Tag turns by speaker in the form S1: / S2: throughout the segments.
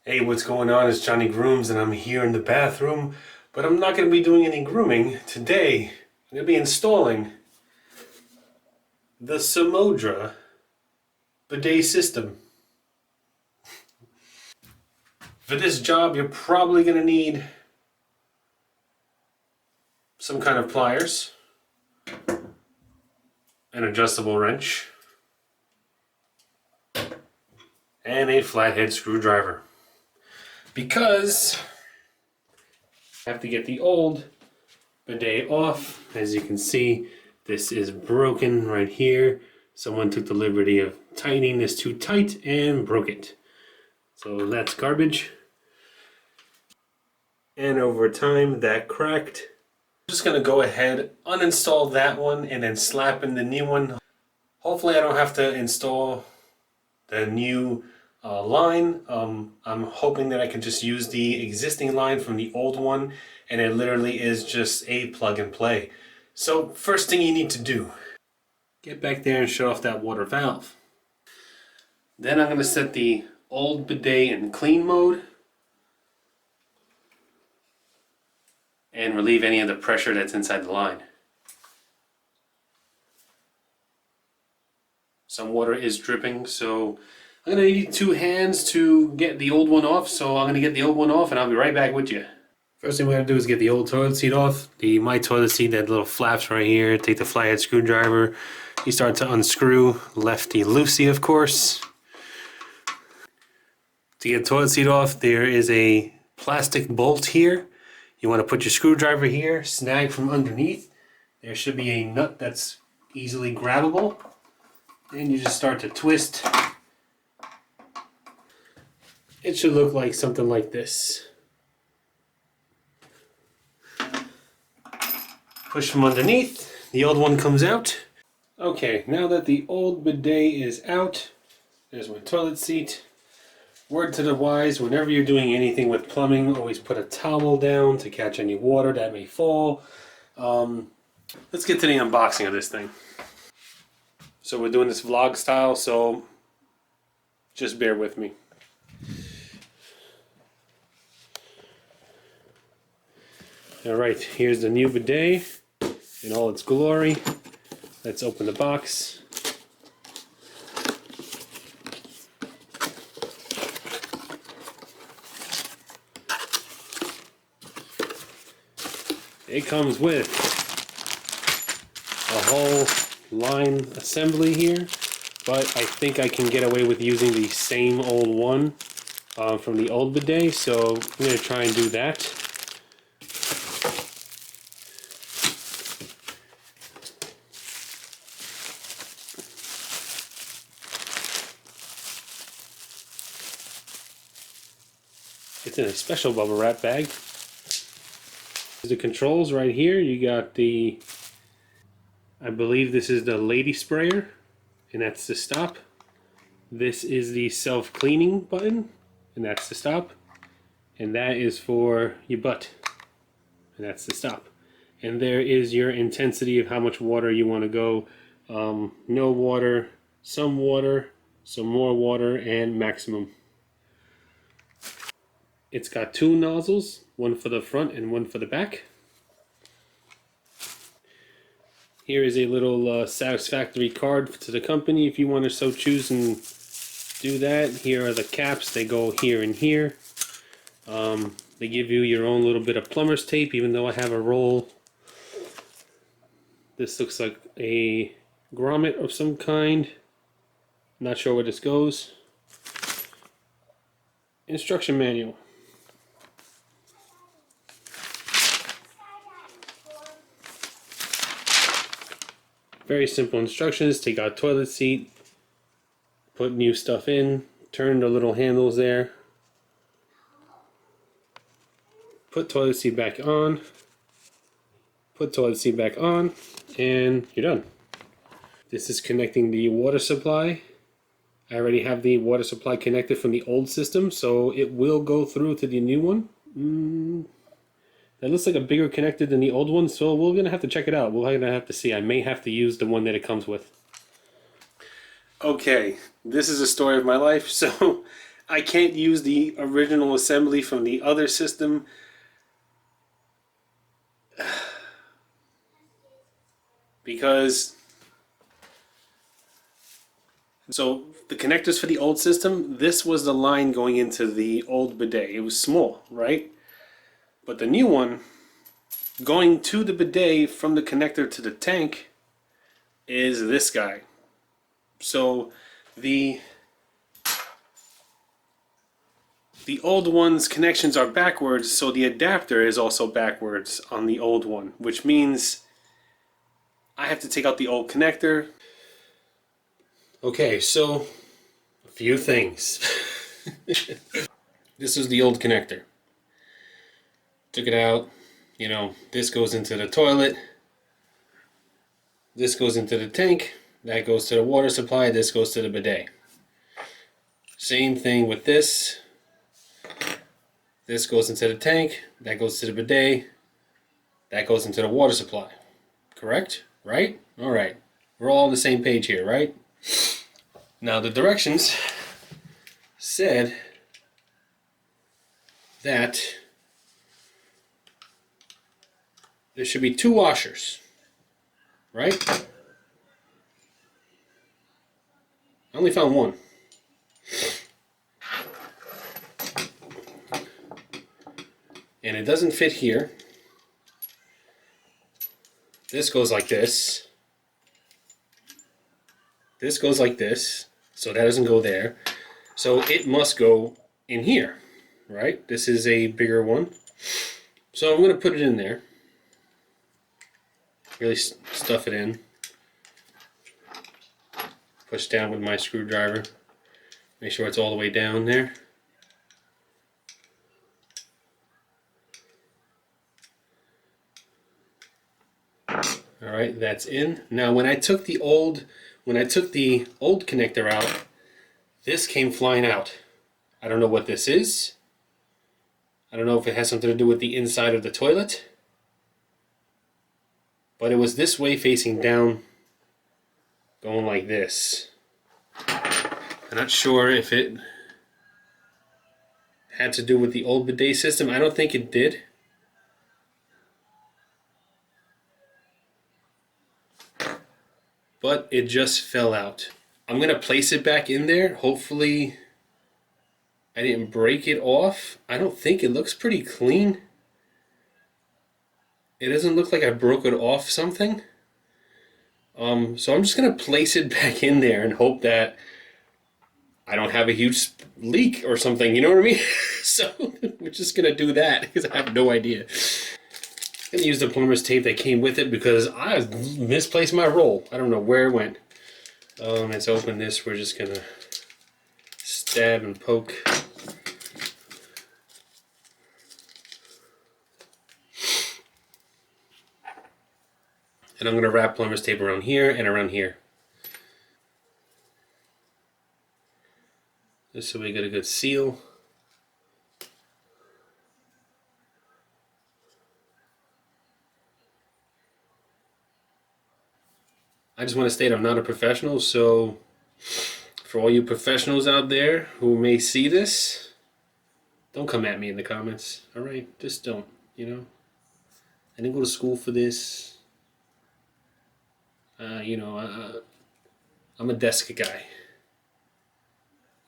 S1: Hey, what's going on? It's Jonnie Grooms and I'm here in the bathroom, but I'm not going to be doing any grooming today. I'm going to be installing the Samodra Bidet system. For this job, you're probably going to need some kind of pliers, an adjustable wrench, and a flathead screwdriver. Because I have to get the old bidet off. As you can see, this is broken right here. Someone took the liberty of tightening this too tight and broke it. So that's garbage. And over time that cracked. I'm just gonna go ahead, uninstall that one and then slap in the new one. Hopefully I don't have to install the new line. I'm hoping that I can just use the existing line from the old one, and it literally is just a plug and play. So first thing you need to do, get back there and shut off that water valve. Then I'm going to set the old bidet in clean mode and relieve any of the pressure that's inside the line. Some water is dripping, so I'm going to need two hands to get the old one off, so I'm going to get the old one off and I'll be right back with you. First thing we're going to do is get the old toilet seat off. My toilet seat, that little flaps right here. Take the flathead screwdriver. You start to unscrew, lefty-loosey of course. To get the toilet seat off, there is a plastic bolt here. You want to put your screwdriver here, snag from underneath. There should be a nut that's easily grabbable. And you just start to twist. It should look like something like this. Push from underneath, the old one comes out. Okay, now that the old bidet is out, there's my toilet seat. Word to the wise, whenever you're doing anything with plumbing, always put a towel down to catch any water that may fall. Let's get to the unboxing of this thing. So we're doing this vlog style, so just bear with me. Alright, here's the new bidet in all its glory. Let's open the box. It comes with a whole line assembly here, but I think I can get away with using the same old one from the old bidet, so I'm going to try and do that. It's in a special bubble wrap bag. The controls right here. You got the, I believe this is the lady sprayer, and that's the stop. This is the self-cleaning button, and that's the stop. And that is for your butt, and that's the stop. And there is your intensity of how much water you want to go. No water, some more water, and maximum. It's got two nozzles, one for the front and one for the back. Here is a little satisfactory card to the company if you want to so choose and do that. Here are the caps, they go here and here. They give you your own little bit of plumber's tape, even though I have a roll. This looks like a grommet of some kind. Not sure where this goes. Instruction manual. Very simple instructions. Take out toilet seat, put new stuff in, turn the little handles there, put toilet seat back on, put toilet seat back on, and you're done. This is connecting the water supply. I already have the water supply connected from the old system, so it will go through to the new one. That looks like a bigger connector than the old one, so we're going to have to check it out. We're going to have to see. I may have to use the one that it comes with. Okay, this is a story of my life. So I can't use the original assembly from the other system. Because, so the connectors for the old system, this was the line going into the old bidet. It was small, right? But the new one, going to the bidet from the connector to the tank, is this guy. So the old one's connections are backwards, so the adapter is also backwards on the old one, which means I have to take out the old connector. Okay, so a few things. This is the old connector. Took it out. You know, this goes into the toilet. This goes into the tank. That goes to the water supply. This goes to the bidet. Same thing with this. This goes into the tank. That goes to the bidet. That goes into the water supply. Correct? Right? Alright. We're all on the same page here, right? Now the directions said that there should be 2 washers, right? I only found 1. And it doesn't fit here. This goes like this. This goes like this. So that doesn't go there. So it must go in here, right? This is a bigger one. So I'm going to put it in there. Really stuff it in. Push down with my screwdriver. Make sure it's all the way down there. Alright, that's in. Now when I took the old connector out, this came flying out. I don't know what this is. I don't know if it has something to do with the inside of the toilet. But it was this way facing down, going like this. I'm not sure if it had to do with the old bidet system. I don't think it did. But it just fell out. I'm going to place it back in there. Hopefully I didn't break it off. I don't think it looks pretty clean. It doesn't look like I broke it off something. So I'm just going to place it back in there and hope that I don't have a huge leak or something, you know what I mean? So we're just going to do that because I have no idea. I'm going to use the plumber's tape that came with it because I misplaced my roll. I don't know where it went. Let's open this. We're just going to stab and poke. And I'm going to wrap plumber's tape around here and around here. Just so we get a good seal. I just want to state I'm not a professional, so for all you professionals out there who may see this, don't come at me in the comments, alright? Just don't, you know? I didn't go to school for this. You know, I'm a desk guy.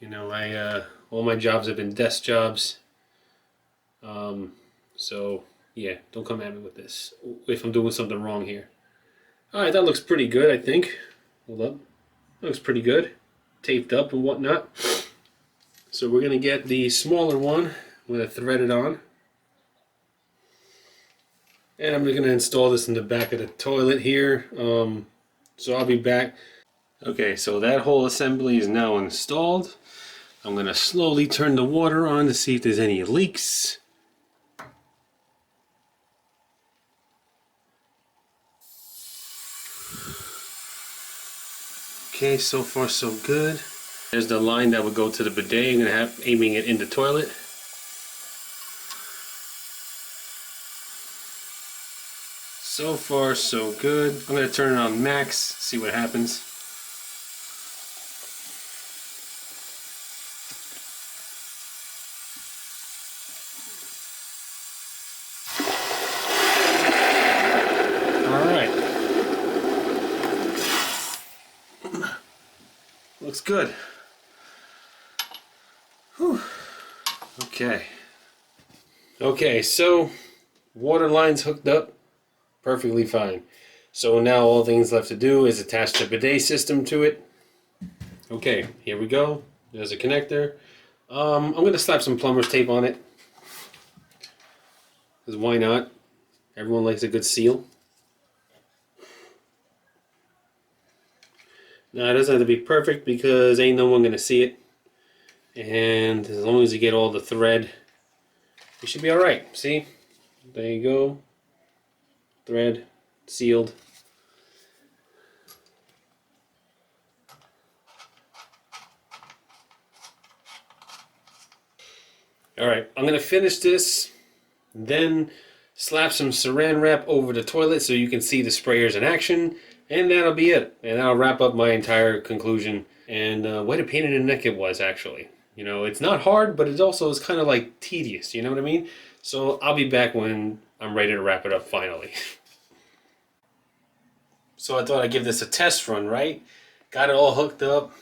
S1: You know, all my jobs have been desk jobs. So, yeah, don't come at me with this if I'm doing something wrong here. Alright, that looks pretty good, I think. Hold up. That looks pretty good. Taped up and whatnot. So we're going to get the smaller one. I'm going to thread it on. And I'm going to install this in the back of the toilet here. So I'll be back. Okay, so that whole assembly is now installed. I'm going to slowly turn the water on to see if there's any leaks. Okay, so far so good. There's the line that would go to the bidet. I'm going to have aiming it in the toilet. So far so good. I'm going to turn it on max, see what happens. looks good. Whew. Okay. Okay, so water line's hooked up perfectly fine. So now all things left to do is attach the bidet system to it. Okay, here we go. There's a connector. I'm going to slap some plumber's tape on it. Because why not? Everyone likes a good seal. Now it doesn't have to be perfect because ain't no one going to see it. And as long as you get all the thread, you should be alright. See? There you go. Thread sealed. Alright, I'm going to finish this, then slap some saran wrap over the toilet so you can see the sprayers in action, and that'll be it. And I'll wrap up my entire conclusion. And what a pain in the neck it was, actually. You know, it's not hard, but it also is kind of like tedious, you know what I mean? So I'll be back when I'm ready to wrap it up finally. So I thought I'd give this a test run, right? Got it all hooked up.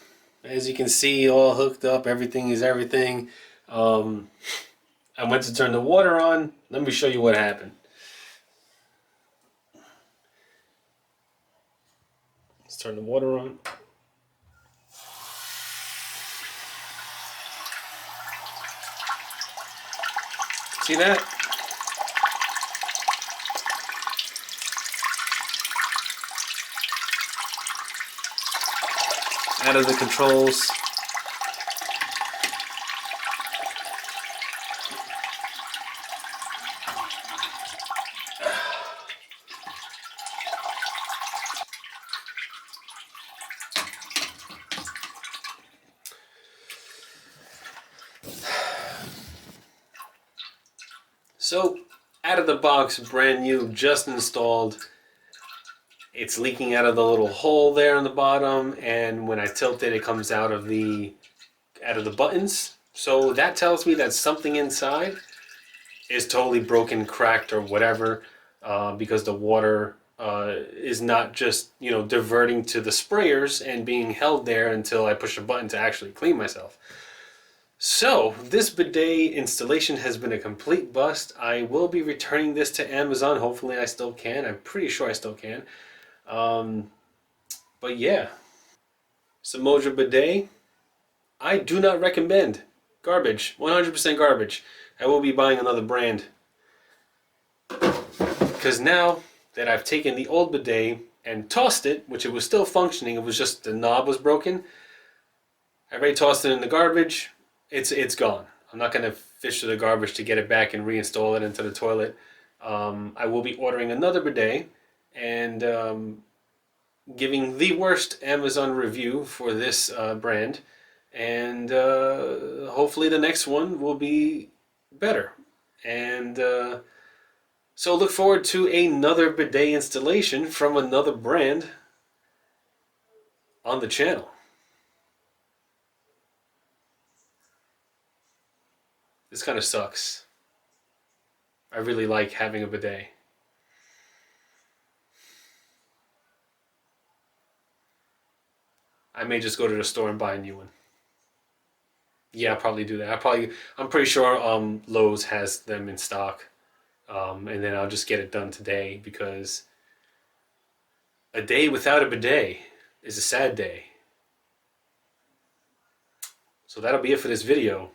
S1: As you can see, all hooked up. Everything is everything. I went to turn the water on. Let me show you what happened. Let's turn the water on. See that? Out of the controls. So, out of the box, brand new, just installed. It's leaking out of the little hole there on the bottom, and when I tilt it, it comes out of the buttons. So that tells me that something inside is totally broken, cracked, or whatever, because the water is not just, you know, diverting to the sprayers and being held there until I push a button to actually clean myself. So this bidet installation has been a complete bust. I will be returning this to Amazon. Hopefully I still can. I'm pretty sure I still can. But yeah, Samodra Bidet, I do not recommend. Garbage, 100% garbage. I will be buying another brand. Because now that I've taken the old bidet and tossed it, which it was still functioning, it was just the knob was broken. I already tossed it in the garbage. It's gone. I'm not going to fish through the garbage to get it back and reinstall it into the toilet. I will be ordering another bidet and giving the worst Amazon review for this brand, and hopefully the next one will be better. And so look forward to another bidet installation from another brand on the channel. This kind of sucks. I really like having a bidet. I may just go to the store and buy a new one. Yeah, I'll probably do that. I'm pretty sure Lowe's has them in stock. And then I'll just get it done today, because a day without a bidet is a sad day. So that'll be it for this video.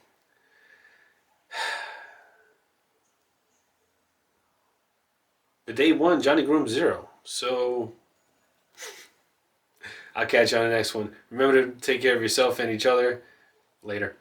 S1: Bidet 1, Jonnie Grooms 0. So I'll catch you on the next one. Remember to take care of yourself and each other. Later.